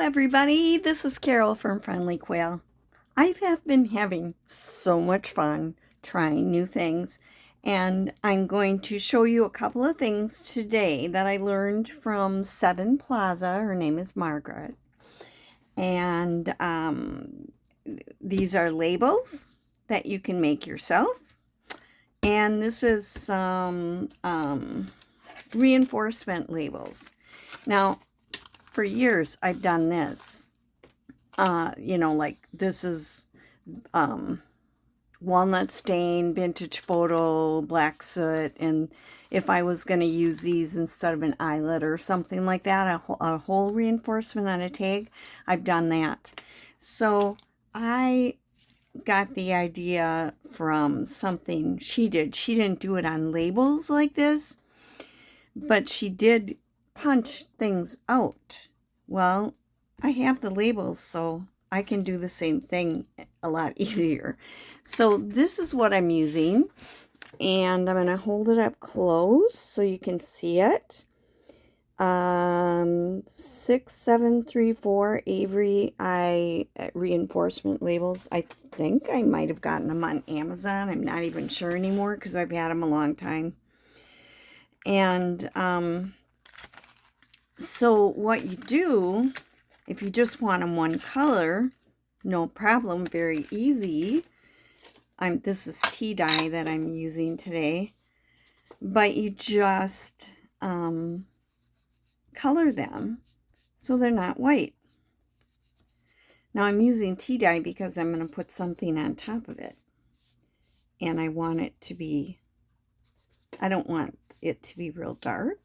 everybody, this is Carol from Friendly Quail. I have been having so much fun trying new things, and I'm going to show you a couple of things today that I learned from Seven Plaza. Her name is Margaret, and these are labels that you can make yourself, and this is some reinforcement labels. Now, for years I've done this. Like this is walnut stain, vintage photo, black soot, and if I was going to use these instead of an eyelet or something like that, a whole reinforcement on a tag, I've done that. So I got the idea from something she did. She didn't do it on labels like this, but she did punch things out. Well, I have the labels, so I can do the same thing a lot easier. So this is what I'm using, and I'm going to hold it up close so you can see it. 6734 Avery reinforcement labels. I think I might have gotten them on Amazon. I'm not even sure anymore because I've had them a long time. And so what you do, if you just want them one color, no problem, very easy. This is tea dye that I'm using today, but you just color them so they're not white. Now I'm using tea dye because I'm going to put something on top of it, and I want it to be, I don't want it to be real dark.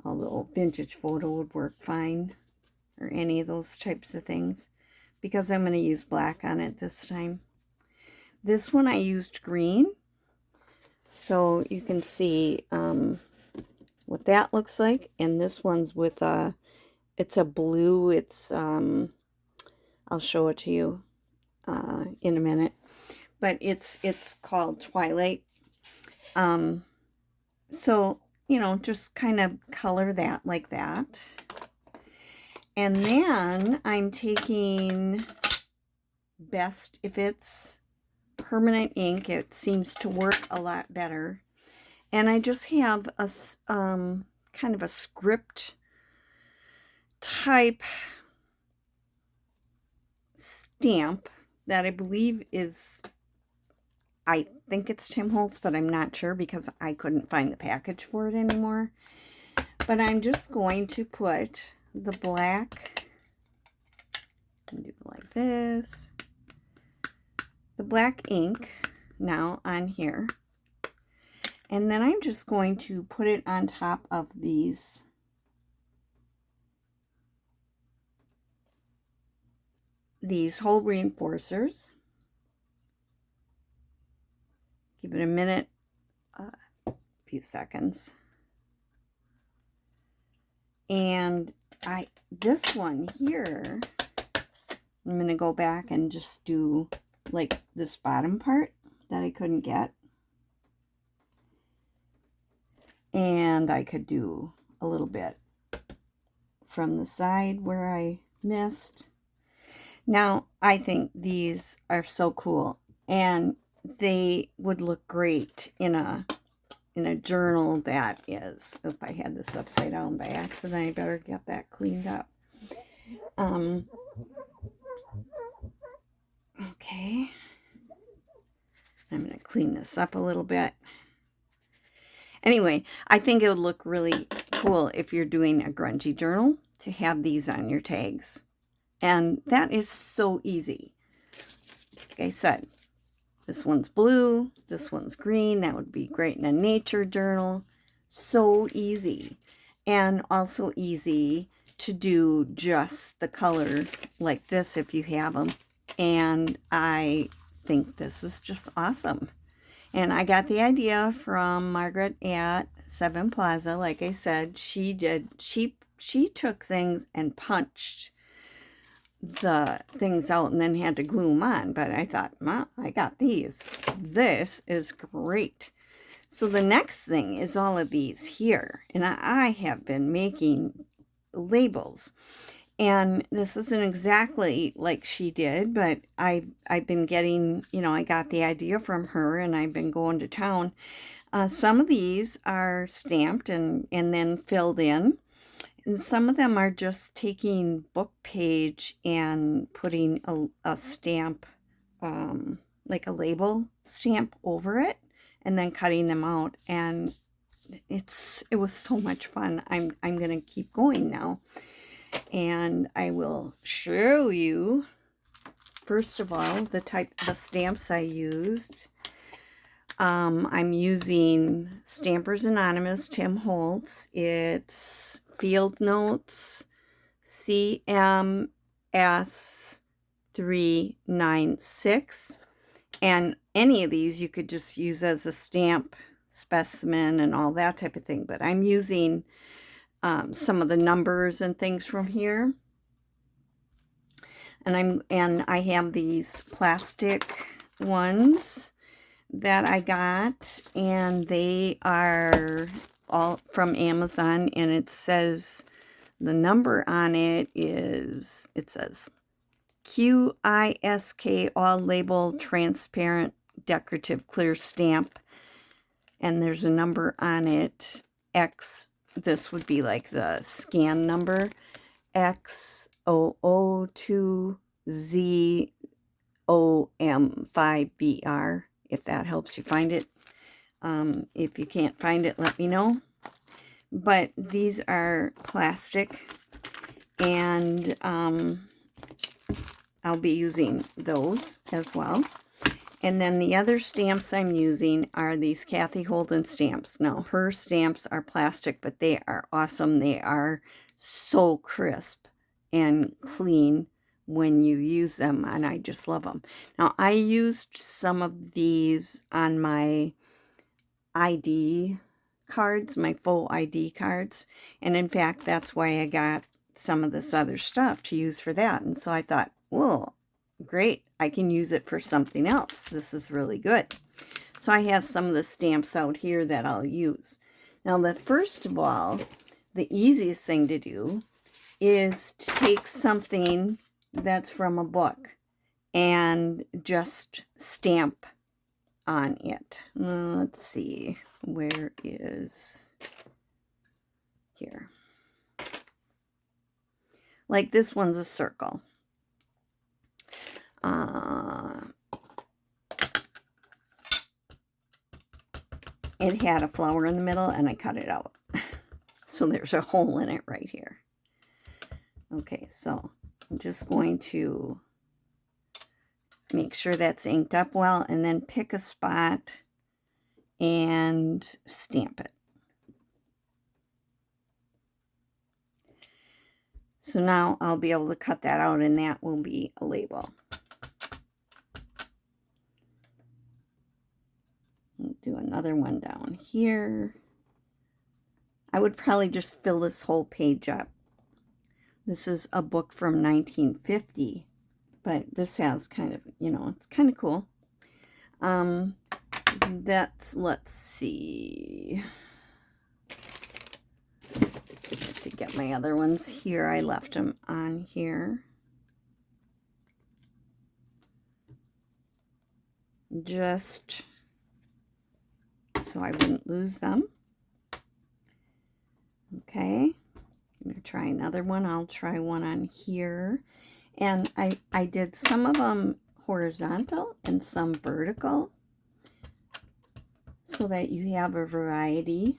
A little vintage photo would work fine, or any of those types of things, because I'm going to use black on it this time. This one I used green, so you can see what that looks like, and this one's with it's a blue. It's I'll show it to you in a minute, but it's called Twilight. So just kind of color that like that. And then I'm taking Best If It's permanent ink. It seems to work a lot better. And I just have a kind of a script type stamp that I believe is, I think it's Tim Holtz, but I'm not sure because I couldn't find the package for it anymore. But I'm just going to put the black, do it like this, the black ink now on here. And then I'm just going to put it on top of these hole reinforcers. Give it a minute, a few seconds. And this one here, I'm going to go back and just do like this bottom part that I couldn't get. And I could do a little bit from the side where I missed. Now, I think these are so cool, and they would look great in a journal that is, if I had this upside down by accident, I better get that cleaned up. Okay. I'm going to clean this up a little bit. Anyway, I think it would look really cool if you're doing a grungy journal to have these on your tags. And that is so easy. Like I said, this one's blue, this one's green. That would be great in a nature journal. So easy. And also easy to do just the color like this if you have them. And I think this is just awesome. And I got the idea from Margaret at Seven Plaza. Like I said, she took things and punched the things out and then had to glue them on. But I thought, Mom, I got these. This is great. So the next thing is all of these here. And I have been making labels. And this isn't exactly like she did, but I've been getting, you know, I got the idea from her and I've been going to town. Some of these are stamped and then filled in. And some of them are just taking book page and putting a stamp, like a label stamp over it, and then cutting them out. And it was so much fun. I'm gonna keep going now. And I will show you, first of all, the stamps I used. I'm using Stampers Anonymous, Tim Holtz. It's Field Notes CMS 396. And any of these you could just use as a stamp specimen and all that type of thing. But I'm using some of the numbers and things from here. And I have these plastic ones that I got, and they are all from Amazon, and it says the number on it is, it says QISK, all label transparent decorative clear stamp, and there's a number on it, X. This would be like the scan number, X002ZOM5BR, if that helps you find it. If you can't find it, let me know. But these are plastic, and I'll be using those as well. And then the other stamps I'm using are these Kathy Holden stamps. Now, her stamps are plastic, but they are awesome. They are so crisp and clean when you use them, and I just love them. Now, I used some of these on my ID cards, my full ID cards, and in fact, that's why I got some of this other stuff to use for that. And so I thought, well, great, I can use it for something else. This is really good. So I have some of the stamps out here that I'll use. Now, first of all, the easiest thing to do is to take something that's from a book and just stamp on it. Let's see, where is, here. Like this one's a circle. It had a flower in the middle, and I cut it out. So there's a hole in it right here. Okay, so I'm just going to make sure that's inked up well, and then pick a spot and stamp it. So now I'll be able to cut that out, and that will be a label. I'll do another one down here. I would probably just fill this whole page up. This is a book from 1950, but this has kind of, you know, it's kind of cool. Let's see. To get my other ones here, I left them on here. Just so I wouldn't lose them. Okay, I'm going to try another one. I'll try one on here. And I did some of them horizontal and some vertical, so that you have a variety.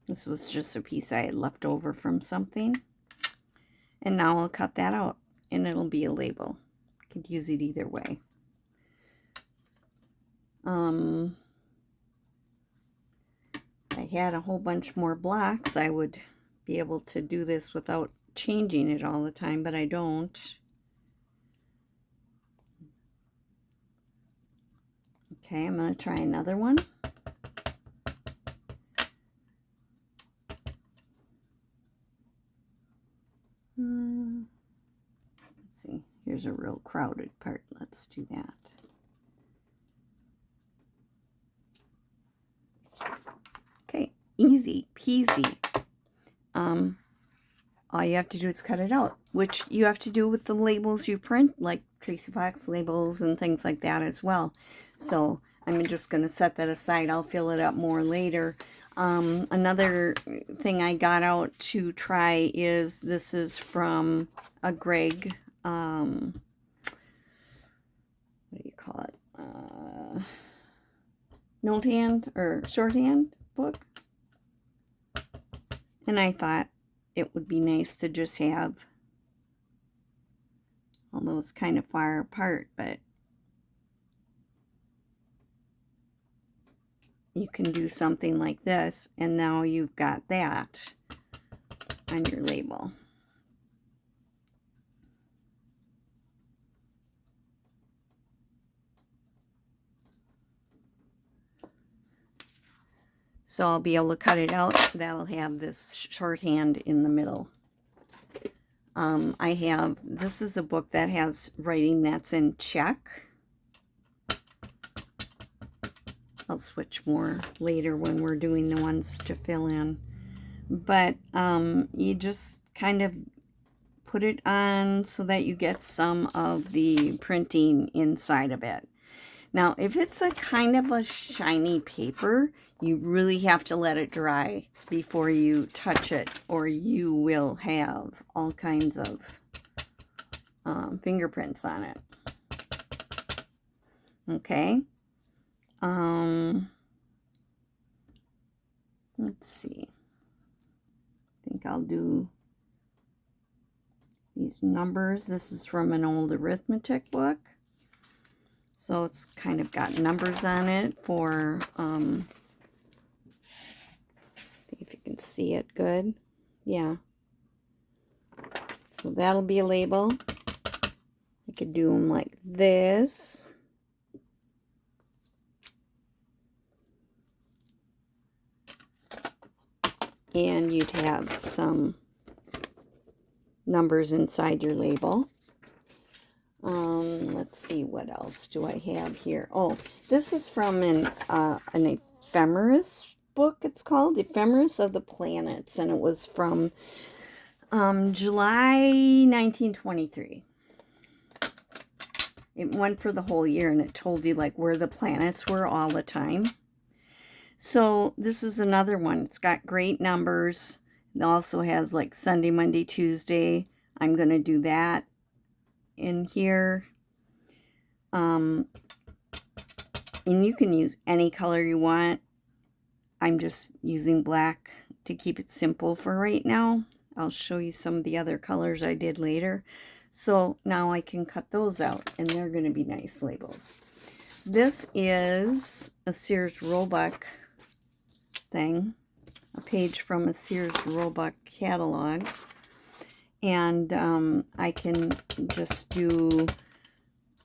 This was just a piece I had left over from something. And now I'll cut that out, and it'll be a label. You could use it either way. If I had a whole bunch more blocks, I would be able to do this without changing it all the time, but I don't. Okay, I'm going to try another one. Let's see, here's a real crowded part. Let's do that. easy peasy. All you have to do is cut it out, which you have to do with the labels you print, like Tracy Fox labels and things like that as well. So I'm just going to set that aside. I'll fill it up more later. Another thing I got out to try is, this is from a Greg, what do you call it? Note hand or shorthand book. And I thought it would be nice to just have, although it's kind of far apart, but you can do something like this, and now you've got that on your label. So I'll be able to cut it out. That'll have this shorthand in the middle. This is a book that has writing that's in Czech. I'll switch more later when we're doing the ones to fill in. But you just kind of put it on so that you get some of the printing inside of it. Now, if it's a kind of a shiny paper, you really have to let it dry before you touch it, or you will have all kinds of fingerprints on it. Okay. Let's see. I think I'll do these numbers. This is from an old arithmetic book. So it's kind of got numbers on it for, if you can see it good. Yeah. So that'll be a label. I could do them like this. And you'd have some numbers inside your label. Let's see, what else do I have here? Oh, this is from an ephemeris book. It's called Ephemeris of the Planets, and it was from July 1923. It went for the whole year, and it told you like where the planets were all the time. So this is another one. It's got great numbers. It also has like Sunday, Monday, Tuesday. I'm going to do that in here. And you can use any color you want. I'm just using black to keep it simple for right now. I'll show you some of the other colors I did later. So now I can cut those out, and they're going to be nice labels. This is a Sears Roebuck thing, a page from a Sears Roebuck catalog. And I can just do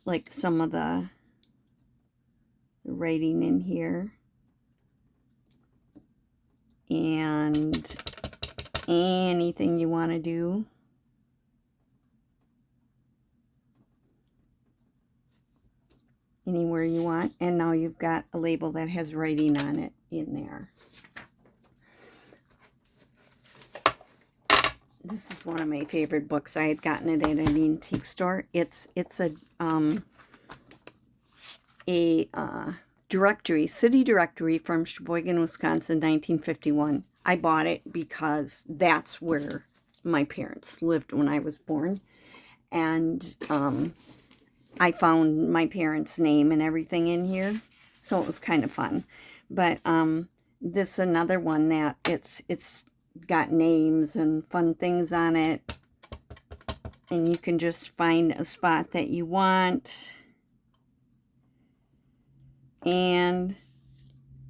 like some of the writing in here. And anything you want to do. Anywhere you want. And now you've got a label that has writing on it in there. This is one of my favorite books. I had gotten it at an antique store. It's a directory, city directory from Sheboygan, Wisconsin, 1951. I bought it because that's where my parents lived when I was born. And I found my parents' name and everything in here. So it was kind of fun. But this another one that it's got names and fun things on it. And you can just find a spot that you want. And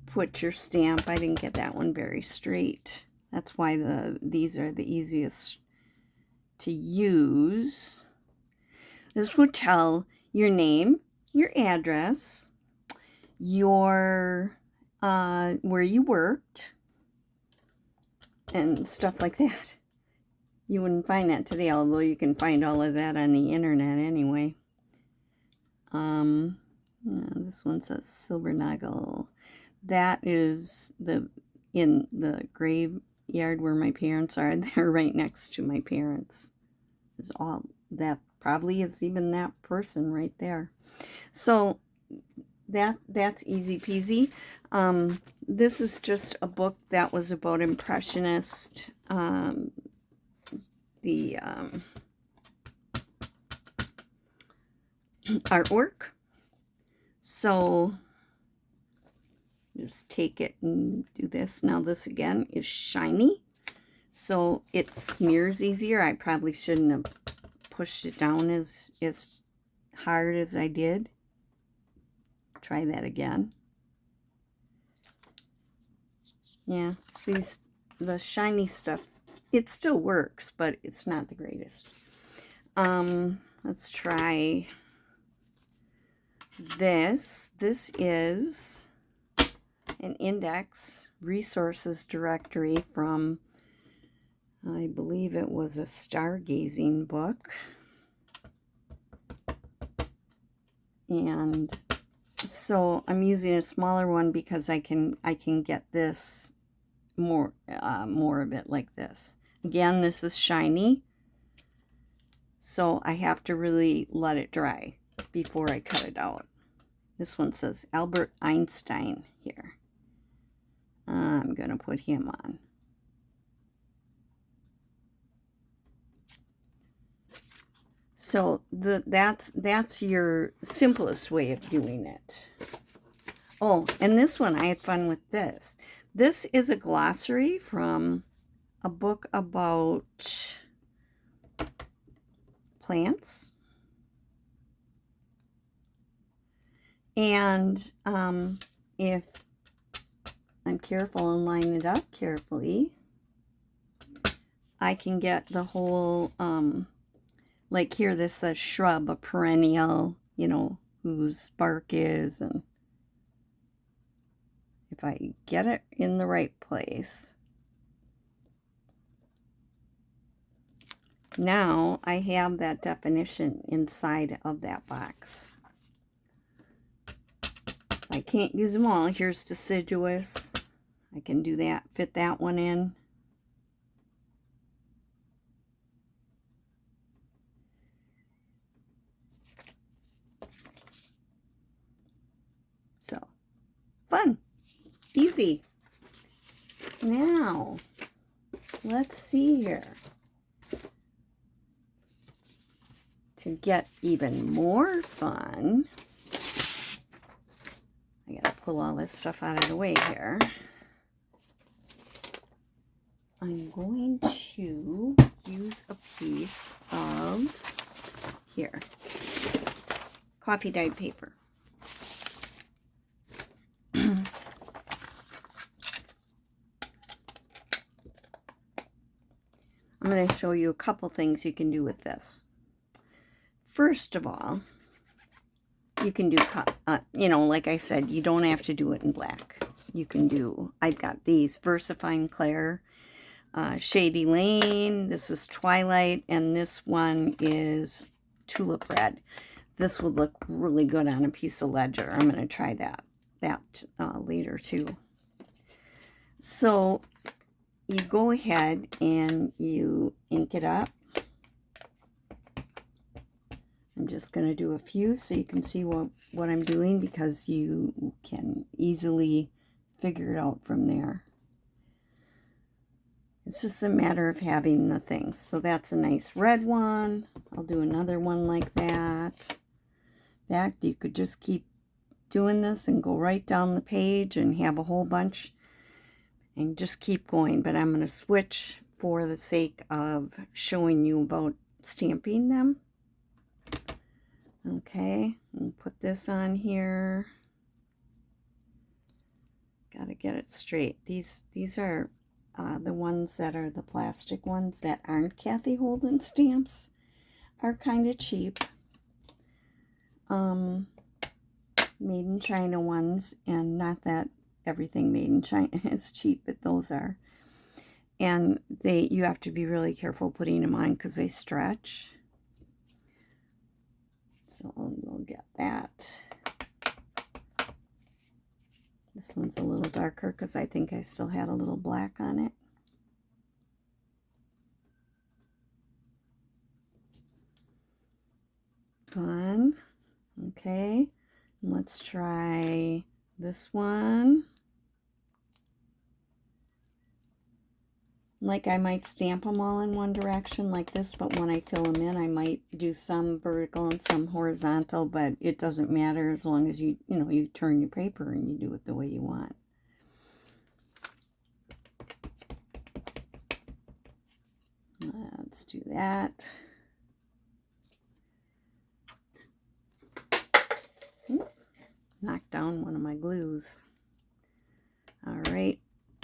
put your stamp. I didn't get that one very straight. That's why these are the easiest to use. This would tell your name, your address, your where you worked, and stuff like that. You wouldn't find that today, although you can find all of that on the internet anyway. This one says Silver Nagel. That is the in the graveyard where my parents are. They're right next to my parents. Is all that probably is even that person right there. So that's easy peasy. This is just a book that was about Impressionist, the artwork. So just take it and do this. Now this again is shiny, so it smears easier. I probably shouldn't have pushed it down as hard as I did. Try that again. Yeah, the shiny stuff, it still works, but it's not the greatest. Let's try this. This is an index resources directory from, I believe it was a stargazing book. And so I'm using a smaller one because I can get this more of it like this. Again, this is shiny, so I have to really let it dry before I cut it out. This one says Albert Einstein here. I'm gonna put him on. So that's your simplest way of doing it. Oh, and this one, I had fun with this. This is a glossary from a book about plants. And if I'm careful and line it up carefully, I can get the whole, like here this says shrub, a perennial, you know, whose bark is, and if I get it in the right place. Now I have that definition inside of that box. I can't use them all. Here's deciduous. I can do that, fit that one in. So, fun, easy. Now, let's see here. To get even more fun, I gotta pull all this stuff out of the way here. I'm going to use a piece of, here, coffee dyed paper. I'm going to show you a couple things you can do with this. First of all, you can do, you know, like I said, you don't have to do it in black. You can do, I've got these, Versifying Clair, Shady Lane, this is Twilight, and this one is Tulip Red. This would look really good on a piece of ledger. I'm going to try that later too. So you go ahead and you ink it up. I'm just going to do a few so you can see what I'm doing, because you can easily figure it out from there. It's just a matter of having the things. So that's a nice red one. I'll do another one like that. That you could just keep doing this and go right down the page and have a whole bunch and just keep going. But I'm going to switch for the sake of showing you about stamping them. Okay, and put this on here. Got to get it straight. These are the ones that are the plastic ones that aren't Kathy Holden stamps. Are kind of cheap. Made in China ones, and not that everything made in China is cheap, but those are. And you have to be really careful putting them on because they stretch. So we'll get that. This one's a little darker because I think I still had a little black on it. Fun. Okay, let's try this one. Like I might stamp them all in one direction like this, but when I fill them in, I might do some vertical and some horizontal, but it doesn't matter as long as you turn your paper and you do it the way you want. Let's do that. Knocked down one of my glues. All right,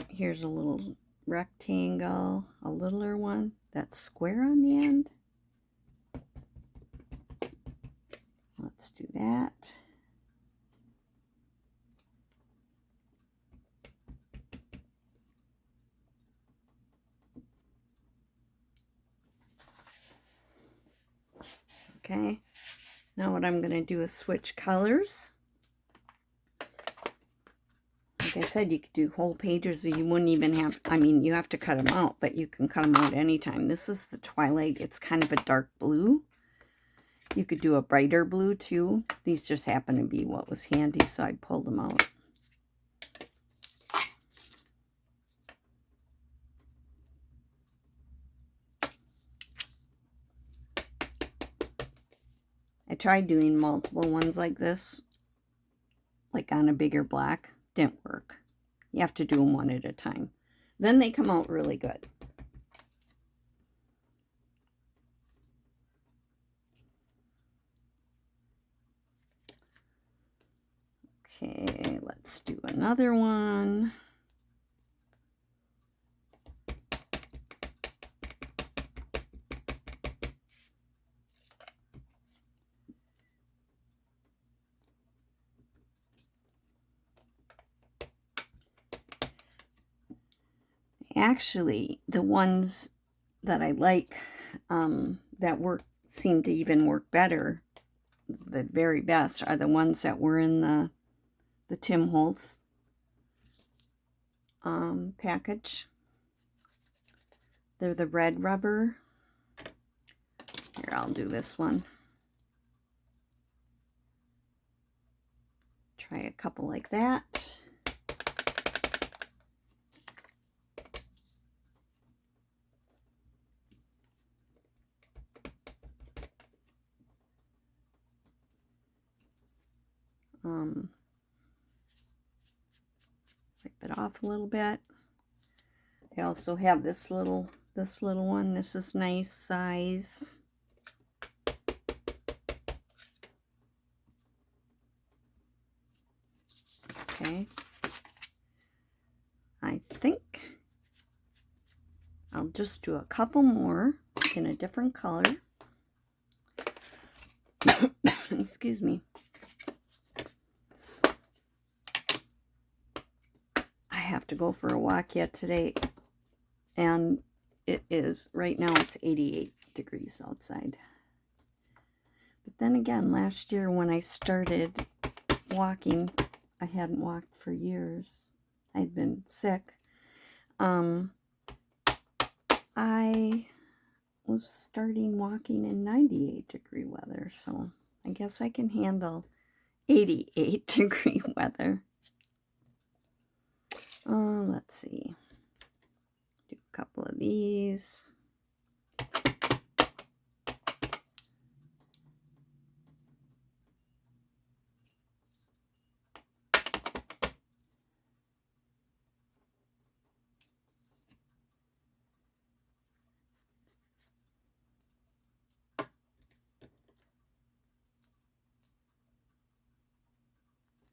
here's a little rectangle, a littler one that's square on the end. Let's do that. Okay, now what I'm going to do is switch colors. Like I said, you could do whole pages. You wouldn't even have, I mean, you have to cut them out, but you can cut them out anytime. This is the Twilight. It's kind of a dark blue. You could do a brighter blue too. These just happen to be what was handy, so I pulled them out. I tried doing multiple ones like this, like on a bigger block. Didn't work. You have to do them one at a time. Then they come out really good. Okay, let's do another one. Actually, the ones that I like that seem to even work better, the very best, are the ones that were in the Tim Holtz package. They're the red rubber. Here, I'll do this one. Try a couple like that. Wipe it off a little bit. I also have this little one. This is nice size. Okay. I think I'll just do a couple more in a different color. Excuse me. I have to go for a walk yet today, and it is, right now it's 88 degrees outside. But then again, last year when I started walking, I hadn't walked for years. I'd been sick. I was starting walking in 98 degree weather, so I guess I can handle 88 degree weather. Let's see. Do a couple of these.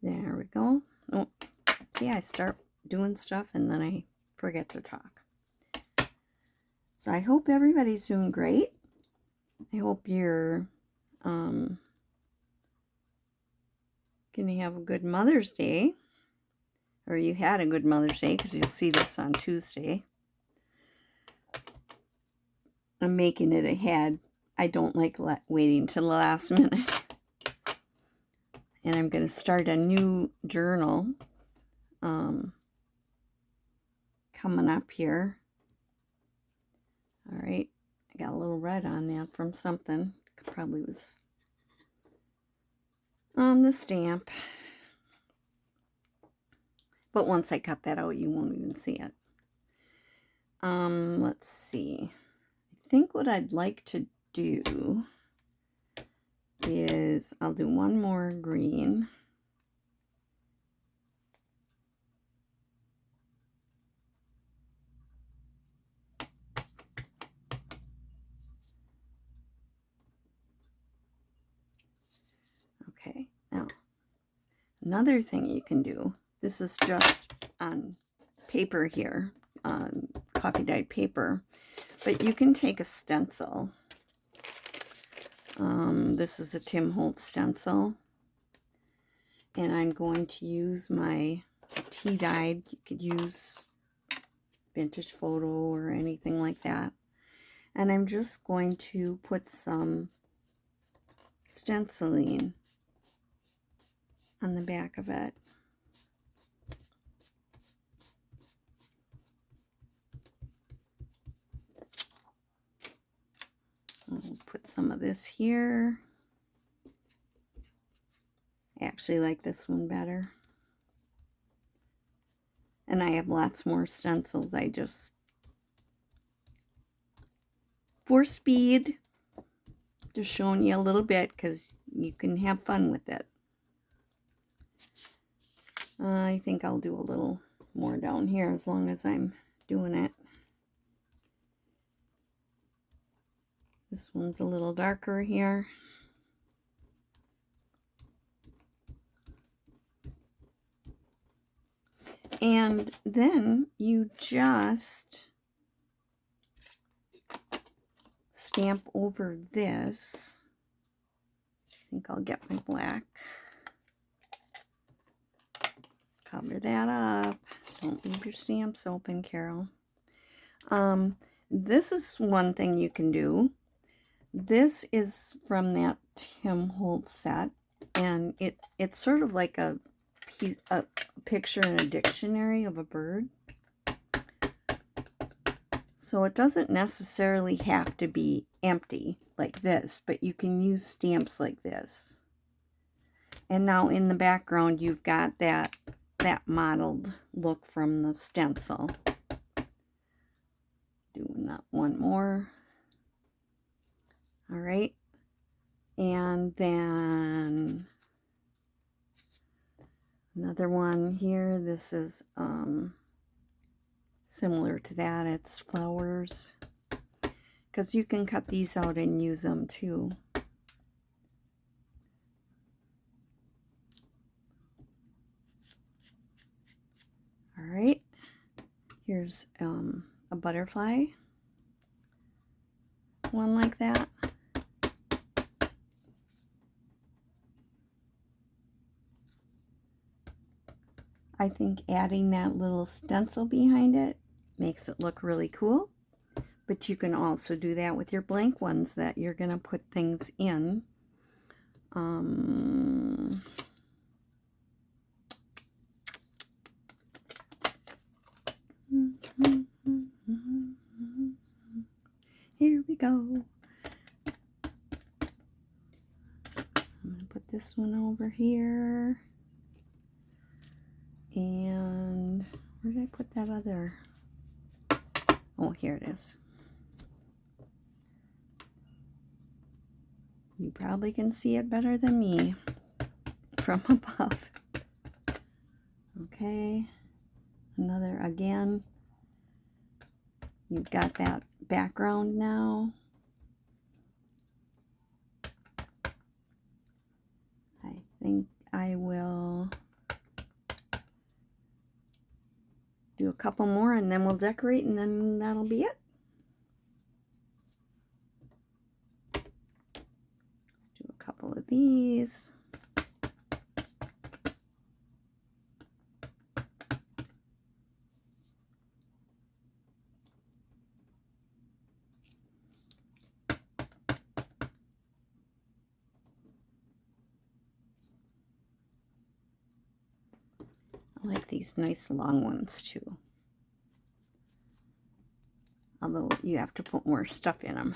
There we go. Oh, see, I start doing stuff and then I forget to talk. So I hope everybody's doing great. I hope you're gonna have a good Mother's Day, or you had a good Mother's Day, because you'll see this on Tuesday. I'm making it ahead. I don't like waiting till the last minute. And I'm going to start a new journal coming up here. All right, I got a little red on that from something. Probably was on the stamp. But once I cut that out, you won't even see it. Let's see. I think what I'd like to do is I'll do one more green. Okay, now another thing you can do, this is just on paper here, on coffee dyed paper, but you can take a stencil. This is a Tim Holtz stencil, and I'm going to use my tea dyed. You could use Vintage Photo or anything like that, and I'm just going to put some stenciling on the back of it. I'll put some of this here. I actually like this one better. And I have lots more stencils. I just, for speed, just showing you a little bit because you can have fun with it. I think I'll do a little more down here as long as I'm doing it. This one's a little darker here. And then you just stamp over this. I think I'll get my black. Cover that up. Don't leave your stamps open, Carol. This is one thing you can do. This is from that Tim Holtz set, and it's sort of like a picture in a dictionary of a bird. So it doesn't necessarily have to be empty like this, but you can use stamps like this. And now in the background, you've got that mottled look from the stencil. Doing that one more. All right. And then another one here. This is similar to that. It's flowers. Because you can cut these out and use them too. All right. Here's a butterfly. One like that. I think adding that little stencil behind it makes it look really cool. But you can also do that with your blank ones that you're going to put things in. Here we go. I'm going to put this one over here. And where did I put that other? Oh, here it is. You probably can see it better than me from above. Okay, another again. You've got that background now. I think I will do a couple more and then we'll decorate and then that'll be it. Let's do a couple of these. I like these nice long ones too. Although you have to put more stuff in them.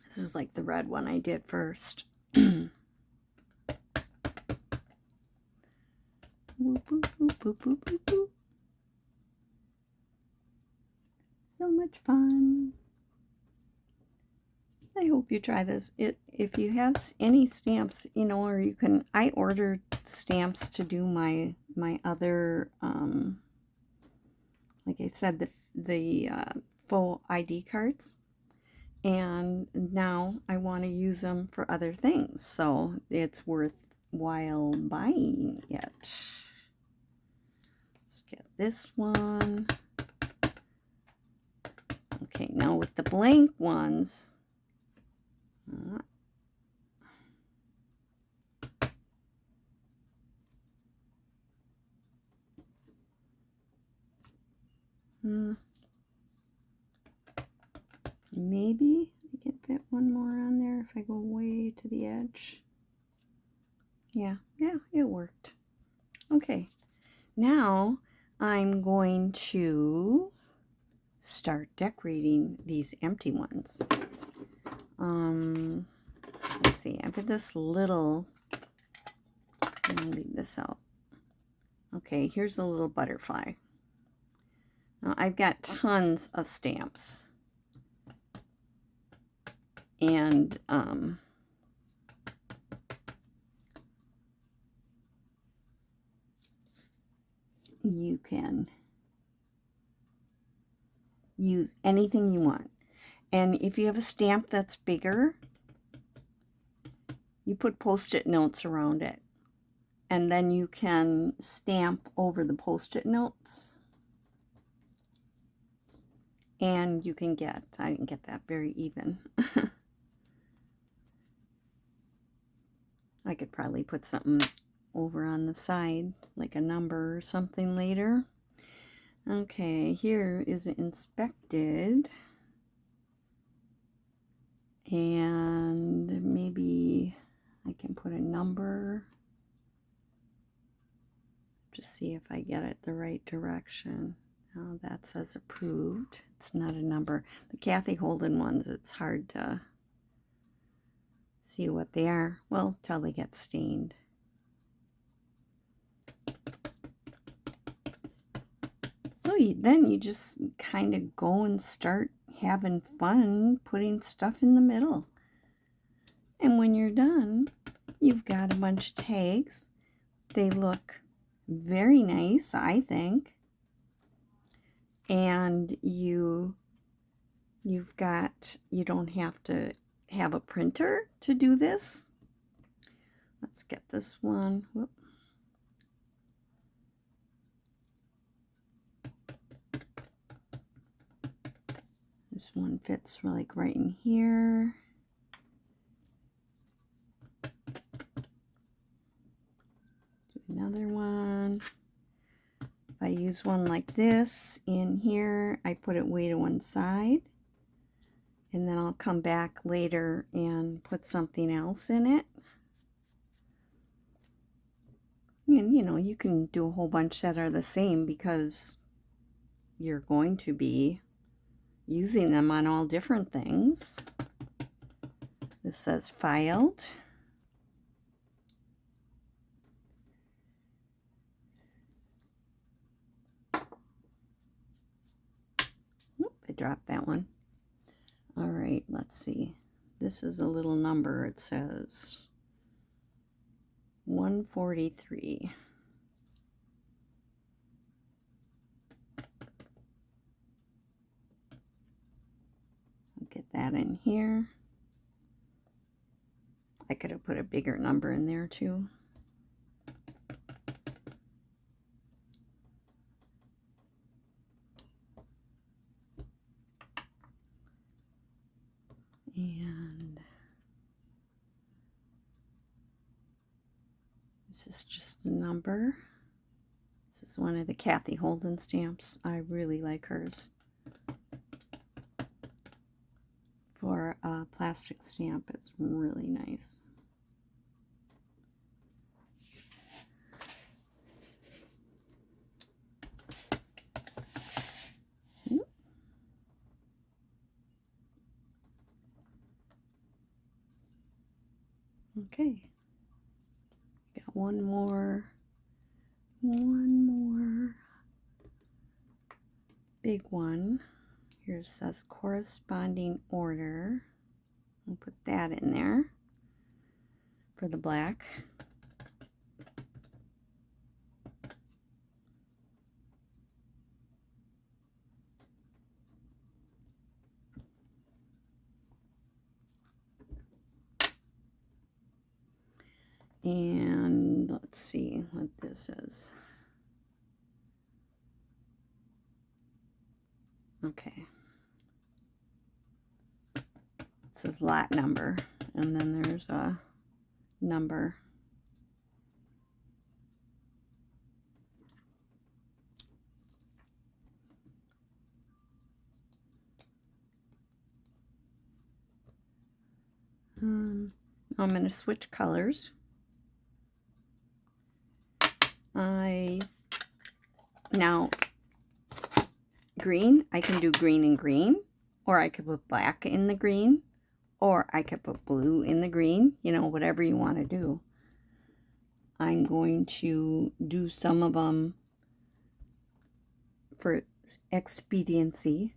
This is like the red one I did first. Boop, boop, boop, boop, boop, boop, boop. So much fun. I hope you try this. If you have any stamps, you know, or you can, I ordered stamps to do my other, like I said, the full ID cards. And now I want to use them for other things. So it's worthwhile buying it. Let's get this one. Okay, now with the blank ones, maybe I can fit one more on there if I go way to the edge. Yeah, it worked. Okay, now I'm going to start decorating these empty ones. Let's see, I've got this little, I'm gonna leave this out. Okay, here's a little butterfly. Now I've got tons of stamps. And you can use anything you want. And if you have a stamp that's bigger, you put Post-it notes around it. And then you can stamp over the Post-it notes. And you can get, I didn't get that very even. I could probably put something over on the side, like a number or something later. Okay, here is inspected. And maybe I can put a number. Just see if I get it the right direction. Oh, that says approved. It's not a number. The Kathy Holden ones, it's hard to see what they are. Well, till they get stained. So then you just kind of go and start having fun putting stuff in the middle. And when you're done, you've got a bunch of tags. They look very nice, I think. And you don't have to have a printer to do this. Let's get this one. Whoop. This one fits like right in here. Do another one. If I use one like this in here, I put it way to one side. And then I'll come back later and put something else in it. And you know, you can do a whole bunch that are the same because you're going to be using them on all different things. This says filed. Oop, I dropped that one. All right, let's see. This is a little number. It says 143. Get that in here. I could have put a bigger number in there too. And this is just a number. This is one of the Kathy Holden stamps. I really like hers. For a plastic stamp, it's really nice. Okay. Got one more big one. Here it says corresponding order. I'll put that in there for the black. And let's see what this is. Okay. It says lot number, and then there's a number. I'm going to switch colors. Now green, I can do green and green, or I could put black in the green, or I could put blue in the green, you know, whatever you want to do. I'm going to do some of them for expediency.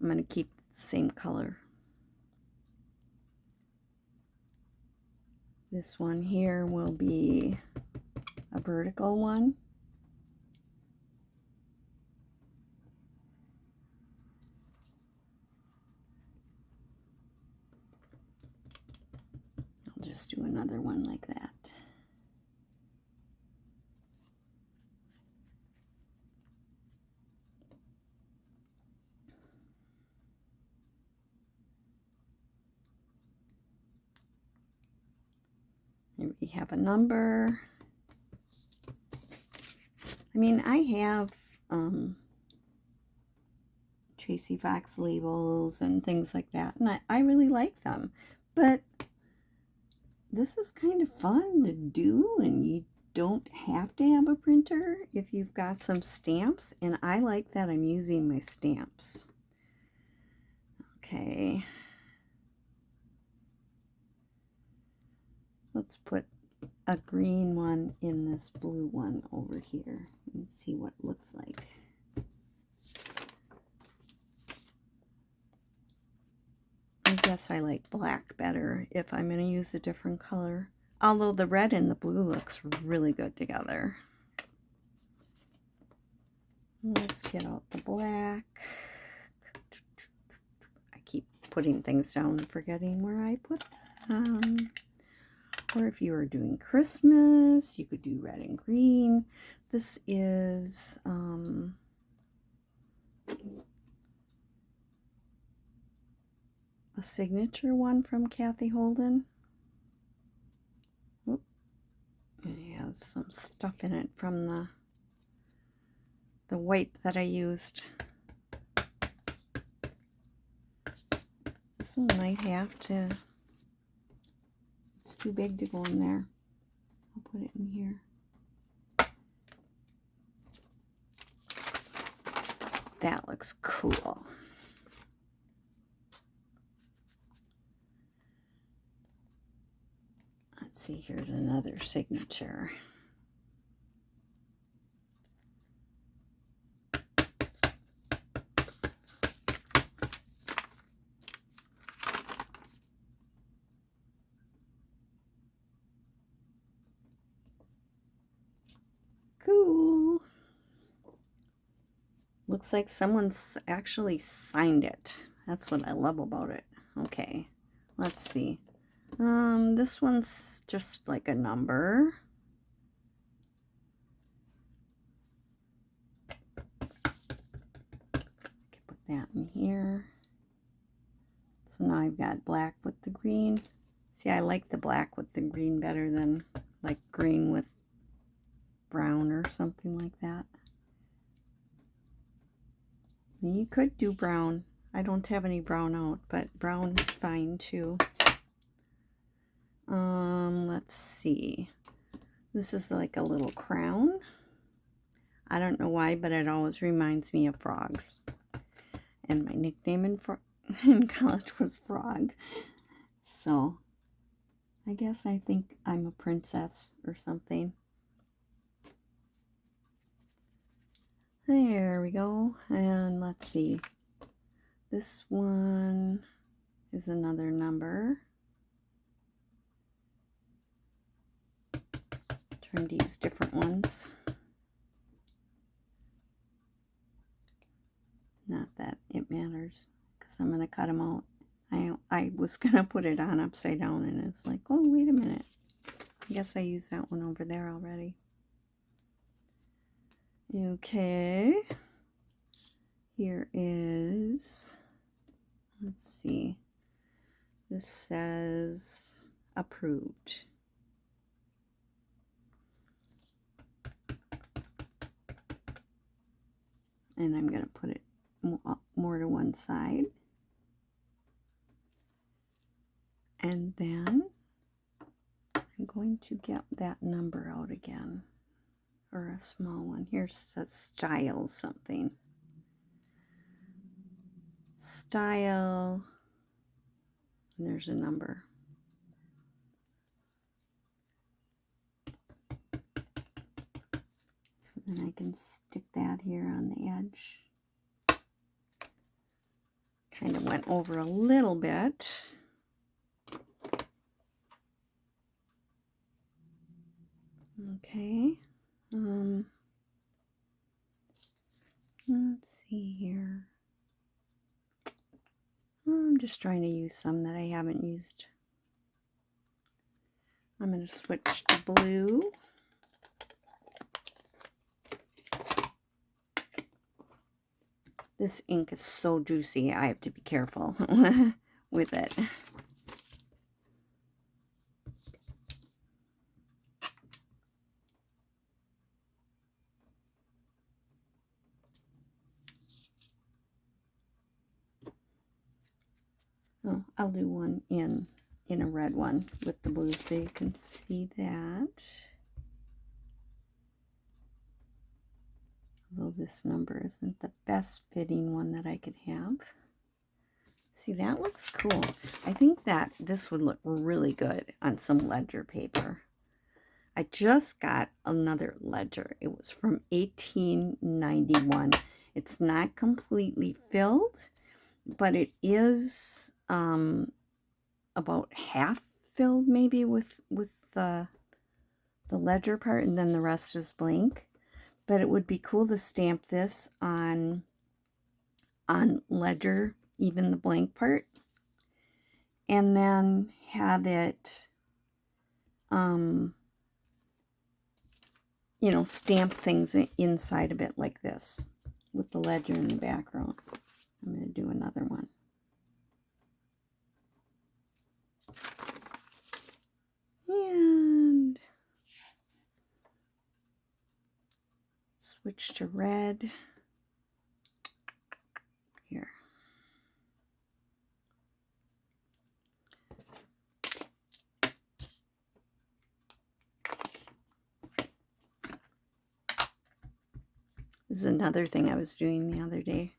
I'm going to keep the same color. This one here will be a vertical one. I'll just do another one like that. Here we have a number. I mean, I have Tracy Fox labels and things like that, and I really like them. But this is kind of fun to do, and you don't have to have a printer if you've got some stamps, and I like that I'm using my stamps. Okay. Let's put a green one in this blue one over here and see what it looks like. I guess I like black better if I'm going to use a different color. Although the red and the blue looks really good together. Let's get out the black. I keep putting things down and forgetting where I put them. Or if you are doing Christmas, you could do red and green. This is a signature one from Kathy Holden. Oop. It has some stuff in it from the wipe that I used. This one might have to, it's too big to go in there. I'll put it in here. That looks cool. Let's see, here's another signature. Cool. Looks like someone's actually signed it. That's what I love about it. Okay, let's see. This one's just like a number. I can put that in here. So now I've got black with the green. See, I like the black with the green better than like green with brown or something like that. You could do brown. I don't have any brown out, but brown is fine too. Let's see. This is like a little crown. I don't know why, but it always reminds me of frogs. And my nickname in college was Frog. So I guess I think I'm a princess or something. There we go. And let's see. This one is another number. Trying to use different ones. Not that it matters, because I'm going to cut them out. I was going to put it on upside down, and it's like, oh, wait a minute. I guess I used that one over there already. Okay. Here is, let's see. This says approved. And I'm going to put it more to one side. And then I'm going to get that number out again, or a small one. Here says style something. Style, and there's a number. So then I can stick that here on the edge. Kind of went over a little bit. Okay. Let's see here. I'm just trying to use some that I haven't used. I'm going to switch to blue. This ink is so juicy, I have to be careful with it. Oh, I'll do one in a red one with the blue so you can see that. Although this number isn't the best fitting one that I could have. See, that looks cool. I think that this would look really good on some ledger paper. I just got another ledger. It was from 1891. It's not completely filled, but it is about half filled maybe with the ledger part, and then the rest is blank. But it would be cool to stamp this on ledger, even the blank part, and then have it you know, stamp things inside of it like this with the ledger in the background. I'm going to do another one. And switch to red. Here. This is another thing I was doing the other day.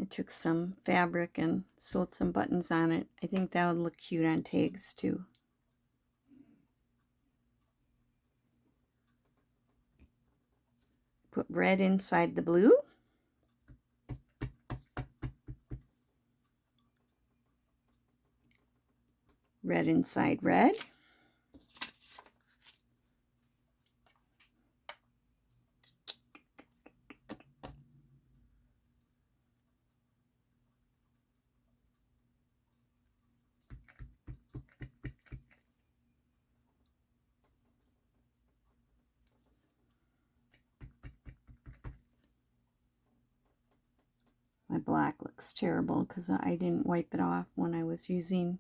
I took some fabric and sewed some buttons on it. I think that would look cute on tags too. Put red inside the blue. Red inside red. My black looks terrible because I didn't wipe it off when I was using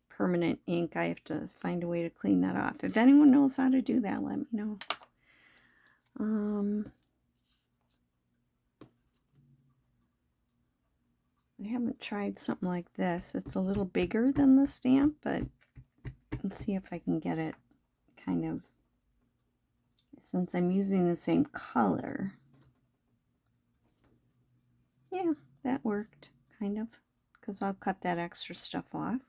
permanent ink. I have to find a way to clean that off. If anyone knows how to do that, let me know. I haven't tried something like this. It's a little bigger than the stamp, but let's see if I can get it kind of, since I'm using the same color. Yeah, that worked, kind of. because I'll cut that extra stuff off.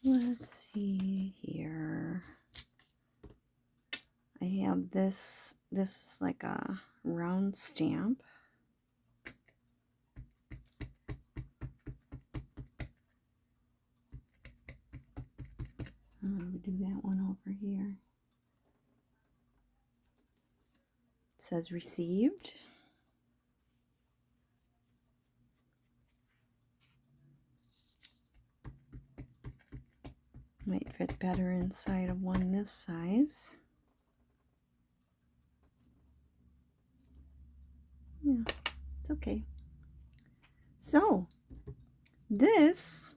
Let's see here. I have this. This is like a round stamp. I'm going to do that one over here. It says received. Might fit better inside of one this size. Yeah, it's okay. So, this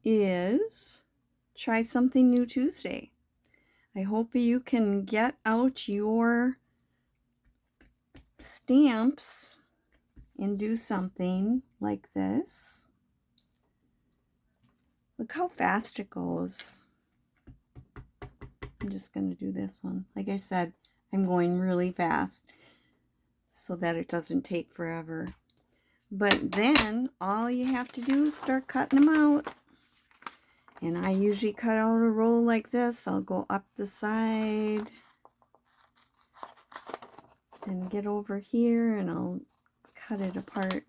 is Try Something New Tuesday. I hope you can get out your stamps and do something like this. Look how fast it goes. I'm just going to do this one. Like I said, I'm going really fast so that it doesn't take forever. But then all you have to do is start cutting them out. And I usually cut out a roll like this. I'll go up the side and get over here and I'll cut it apart.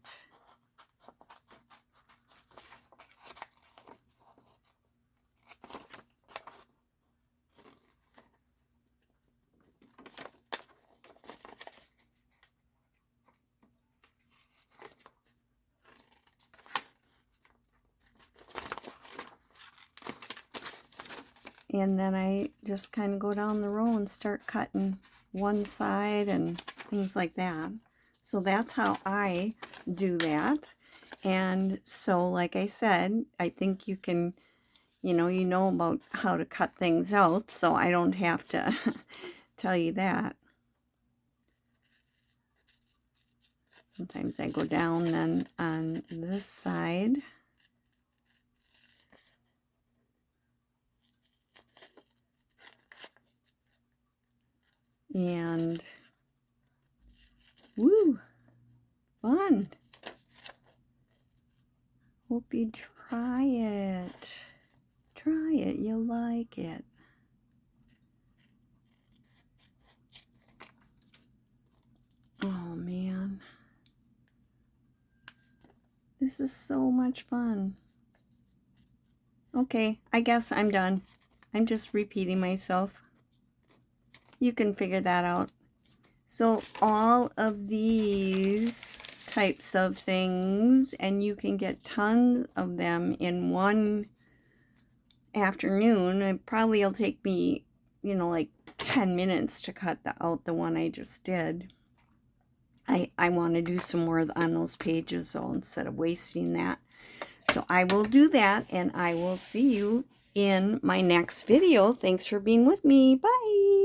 And then I just kind of go down the row and start cutting one side and things like that. So that's how I do that. And so, like I said, I think you can, you know about how to cut things out, so I don't have to tell you that. Sometimes I go down then on this side. And, woo, fun. Hope you try it. Try it, you'll like it. Oh, man. This is so much fun. Okay, I guess I'm done. I'm just repeating myself. You can figure that out. So all of these types of things, and you can get tons of them in one afternoon. It probably will take me, like 10 minutes to cut out the one I just did. I want to do some more on those pages, so instead of wasting that. So I will do that, and I will see you in my next video. Thanks for being with me. Bye.